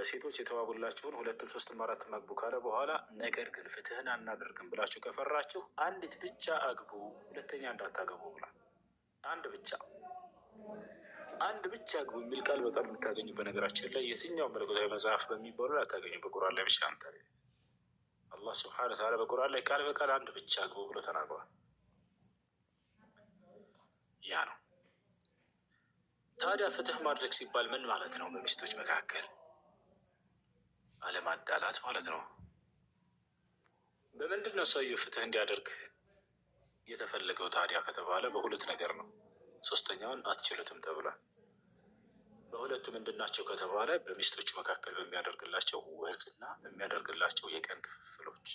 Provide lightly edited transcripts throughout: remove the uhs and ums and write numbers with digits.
ሴቶች የተዋጉላችሁን ሁለትም ሶስትም አራትም አግቡ ካለ በኋላ ነገር ግን ፍትህን አናደርግም ብላችሁ ከፈራችሁ አንዲት ብቻ አግቡ፣ ሁለተኛ እንዳታገቡ ብሏል። አንድ ብቻ አግቡ የሚል ቃል በቃል የምታገኙ በነገራችን ላይ የትኛው መለኮታዊ መጽሐፍ በሚባሉ ላይ አታገኙ። በቁርአን ላይ ብቻ ምታገኙት። አላህ ስብሐነ ወተዓላ በቁርአን ላይ ቃል በቃል አንድ ብቻ አግቡ ብሎ ተናግሯል። ያ ነው። ታዲያ ፍትህ ማድረግ ሲባል ምን ማለት ነው? በሚስቶች መካከል አለማዳላት ማለት ነው። በምንድን ነው ሰውየው ፍትህ እንዲያደርግ የተፈለገው ታዲያ ከተባለ በሁለት ነገር ነው። ሶስተኛውን አትችሉትም ተብሏል። በሁለቱ ምንድናቸው ከተባለ በሚስቶቹ መካከል በሚያደርግላቸው ወጪና በሚያደርግላቸው የቀን ክፍፍሎች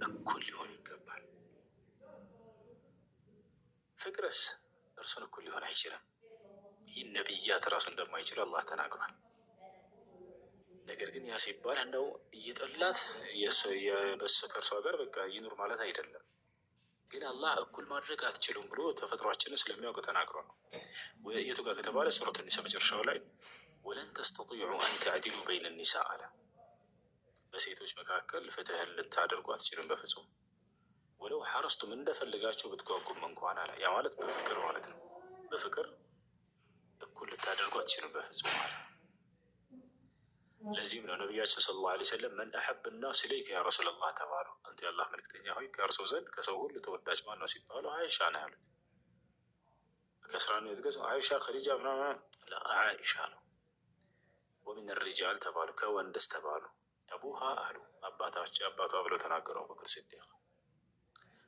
እኩል ሊሆን ይገባል። ፍቅርስ እርሱን እኩል ሊሆን አይችልም። ይህ ነቢያት ራሱ እንደማይችል አላህ ተናግሯል። ነገር ግን ያ ሲባል እንደው እየጠላት በሱ ከእርሷ ጋር በቃ ይኑር ማለት አይደለም። ግን አላህ እኩል ማድረግ አትችሉም ብሎ ተፈጥሯችንን ስለሚያውቅ ተናግሮ ነው። የቱ ጋር ከተባለ ሱረቱ ኒሳ መጨረሻው ላይ ወለን ተስተጢዑ አን ተዕዲሉ በይነ ኒሳ አለ። በሴቶች መካከል ፍትህን ልታደርጉ አትችልም በፍጹም ወለው ሐረስቱም እንደፈልጋችሁ ብትጓጉም እንኳን አለ። ያ ማለት በፍቅር ማለት ነው። በፍቅር እኩል ልታደርጉ አትችልም በፍጹም አለ። ለዚህም ነው ነቢያችን ሰለላሁ ዐለይሂ ወሰለም መን አሐበ ናስ ኢለይከ ያ ረሱለላህ ተባሉ። አንተ የአላህ መልክተኛ ሆይ ከእርሶ ዘንድ ከሰው ሁሉ ተወዳጅ ማን ነው ሲባሉ አይሻ ነው ያሉት። ከስራ ነው የተገዙ አይሻ፣ ኸዲጃ ምናምን አይሻ ነው። ወሚን ሪጃል ተባሉ፣ ከወንድስ ተባሉ አቡሃ አሉ፣ አባቷ ብለው ተናገሩ አቡበክር ሲዲቅ።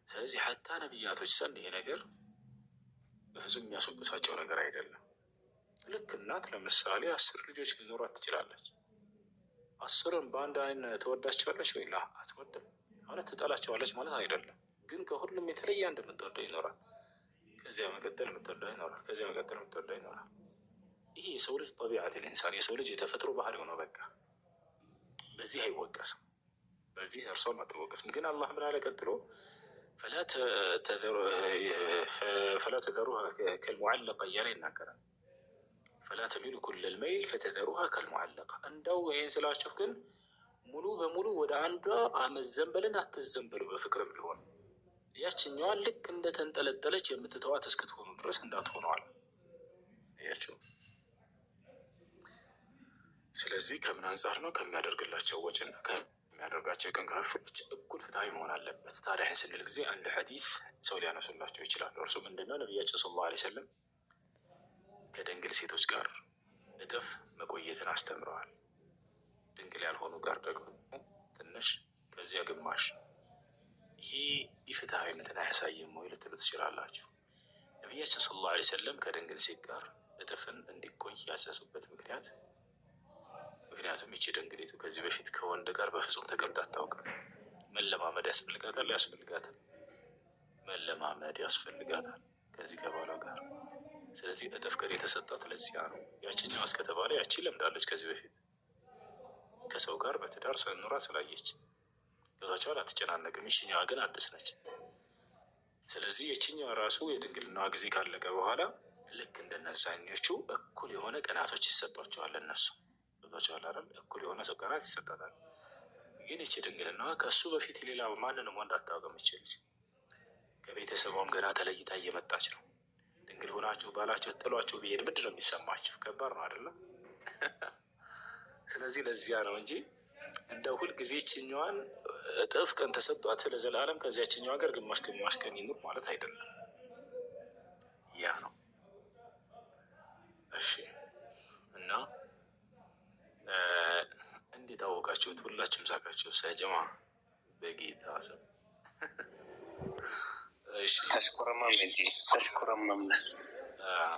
ስለዚህ ሐታ ነቢያቶች ዘንድ ይሄ ነገር በፍጹም የሚያስወቅሳቸው ነገር አይደለም። ልክ እናት ለምሳሌ 10 ልጆች ሊኖሯት ትችላለች። 10ም በአንድ አይን ትወዳቸዋለች ወይ? አትወድም። ማለት ትጠላቸዋለች ማለት አይደለም። ግን ከሁሉም የተለየ አንድ የምትወደው ይኖራል። ከዚያ መቀጠል የምትወደው ይኖራል። ከዚያ መቀጠል የምትወደው ይኖራል። ይህ የሰው ልጅ ጠቢዓት ልኢንሳን፣ የሰው ልጅ የተፈጥሮ ባህሪ ሆኖ በቃ በዚህ አይወቀስም። በዚህ እርሷም አትወቀስም። ግን አላህ ምን አለ ቀጥሎ? ፈላ ተዘሩሃ ከልሙዓለቀ እያለ ይናገራል። ፈላ ተሚሉ ኩለል መይል ፈተዘሩሃ ከልሙዓለቀ። እንደው ይህን ስላችሁ ግን ሙሉ በሙሉ ወደ አንዷ አመዘንበልን አትዘንበሉ። በፍቅርም ቢሆን ያችኛዋን ልክ እንደተንጠለጠለች የምትተዋት እስክትሆኑ ድረስ እንዳትሆነዋል። ያችሁ ስለዚህ ከምን አንጻር ነው? ከሚያደርግላቸው ወጪና ከሚያደርጋቸው የቀን ክፍፍሎች እኩል ፍትሃዊ መሆን አለበት። ታዲያ ይህን ስንል ጊዜ አንድ ሐዲስ ሰው ሊያነሱላቸው ይችላሉ። እርሱ ምንድነው? ነቢያችን ሰለላሁ ዐለይሂ ወሰለም ከድንግል ሴቶች ጋር እጥፍ መቆየትን አስተምረዋል። ድንግል ያልሆኑ ጋር ደግሞ ትንሽ ከዚያ ግማሽ። ይሄ ኢፍትሃዊነትን አያሳይም ወይ ልትሉ ትችላላችሁ። ነቢያችን ሰለላሁ ዐለይሂ ወሰለም ከድንግል ሴት ጋር እጥፍን እንዲቆይ ያዘዙበት ምክንያቱም ይቺ ድንግሊቱ ከዚህ በፊት ከወንድ ጋር በፍጹም ተቀምጣ አታውቅም። መለማመድ ያስፈልጋታል ከዚህ ከባሏ ጋር። ስለዚህ እጥፍ ቀን የተሰጣት ለዚያ ነው። ያችኛዋ እስከተባለ ያቺ ለምዳለች ከዚህ በፊት ከሰው ጋር በትዳር ሰኑራ ስላየች ከዛቻው አትጨናነቅም። ይችኛዋ ግን አዲስ ነች። ስለዚህ የችኛዋ ራሱ የድንግልናዋ ጊዜ ካለቀ በኋላ ልክ እንደነዛኞቹ እኩል የሆነ ቀናቶች ይሰጧቸዋል። እነሱ ዛቻው አይደል እኩል የሆነ ቀናት ይሰጣታል። ግን ይቺ ድንግልናዋ ከሱ በፊት ሌላ ማንንም ወንድ አታውቅም። ይችላል ከቤተሰቧም ገና ተለይታ እየመጣች ነው። ድንግል ሆናችሁ ባላችሁ ጥሏችሁ ቢሄድ ምንድን ነው የሚሰማችሁ? ከባድ ነው አይደለም? ስለዚህ ለዚያ ነው እንጂ እንደ ሁል ጊዜ ችኛዋን እጥፍ ቀን ተሰጧት ለዘላለም ከዚያችኛዋ ጋር ግማሽ ቀን ይኑር ማለት አይደለም። ያ ነው። እሺ። እና እንዴት አወቃችሁት? ሁላችሁም ሳቃችሁ ሳይጀማ በጌታ ሰብ እሺ። ተሽኮረመም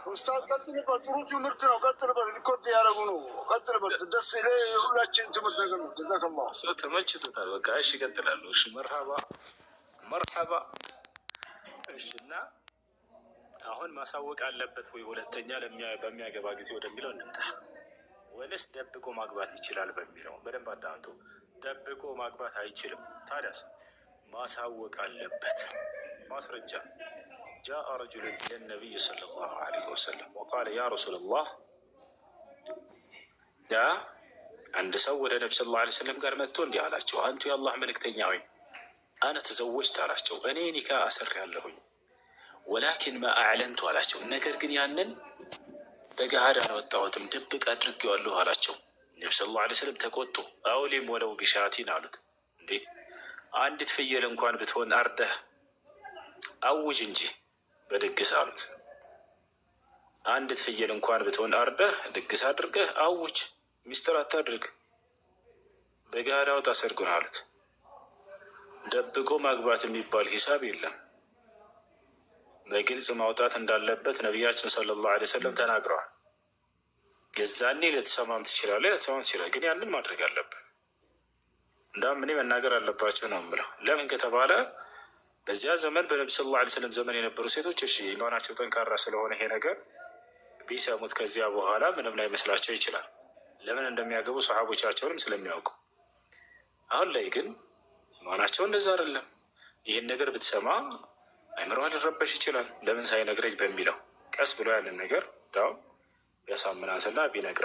ኡስታዝ ቀጥልበት። ጥሩ ትምህርት ነው። ቀጥልበት። ሪኮርድ ያደረጉ ነው። ቀጥልበት። ደስ ይለ የሁላችን ትምህርት ነገር ነው። ጀዛከላህ። ሰው ተመችቶታል። በቃ እሺ፣ ይቀጥላሉ። እሺ፣ መርሐባ። እሺ። እና አሁን ማሳወቅ አለበት ወይ ሁለተኛ በሚያገባ ጊዜ ወደሚለው እንምጣ። ወይስ ደብቆ ማግባት ይችላል በሚለው በደንብ አዳምጡ። ደብቆ ማግባት አይችልም። ታዲያስ ማሳወቅ አለበት። ማስረጃ جاء رجل إلى النبي صلى الله عليه وسلم وقال يا رسول الله አንድ ሰው ወደ ነቢ ሰለላሁ ዐለይሂ ወሰለም ጋር መጥቶ እንዲህ አላቸው፣ አንቱ የአላህ መልእክተኛ ሆይ አነ ተዘወጅት አላቸው፣ እኔ ኒካ አስር ያለሁኝ ወላኪን ማ አዕለንቱ አላቸው፣ ነገር ግን ያንን በገሃድ አላወጣሁትም ድብቅ አድርጌዋለሁ አላቸው። ነቢ ሰለላሁ ዐለይሂ ወሰለም ተቆጡ። አውሊም ወለው ቢሻቲን አሉት። እንዴ አንዲት ፍየል እንኳን ብትሆን አርደህ አውጅ እንጂ በድግስ አሉት። አንዲት ፍየል እንኳን ብትሆን አርደህ ድግስ አድርገህ አውጅ፣ ሚስጥር አታድርግ፣ በገሃድ አውጣ ሰርጉን አሉት። ደብቆ ማግባት የሚባል ሂሳብ የለም። በግልጽ ማውጣት እንዳለበት ነቢያችን ሰለላሁ ዐለይሂ ወሰለም ተናግረዋል። የዛኔ ልትሰማም ትችላለህ፣ ልትሰማም ትችላለህ፣ ግን ያንን ማድረግ አለብህ። እንዳውም እኔ መናገር አለባቸው ነው የምለው። ለምን ከተባለ በዚያ ዘመን በነቢ ሰለላሁ ዐለይሂ ወሰለም ዘመን የነበሩ ሴቶች እሺ ኢማናቸው ጠንካራ ስለሆነ ይሄ ነገር ቢሰሙት ከዚያ በኋላ ምንም ላይ መስላቸው ይችላል። ለምን እንደሚያገቡ ሰሓቦቻቸውንም ስለሚያውቁ። አሁን ላይ ግን ኢማናቸው እንደዛ አይደለም። ይህን ነገር ብትሰማ አይምሮዋ ሊረበሽ ይችላል። ለምን ሳይነግረኝ በሚለው ቀስ ብሎ ያንን ነገር ዳው ቢያሳምናትና ቢነግራት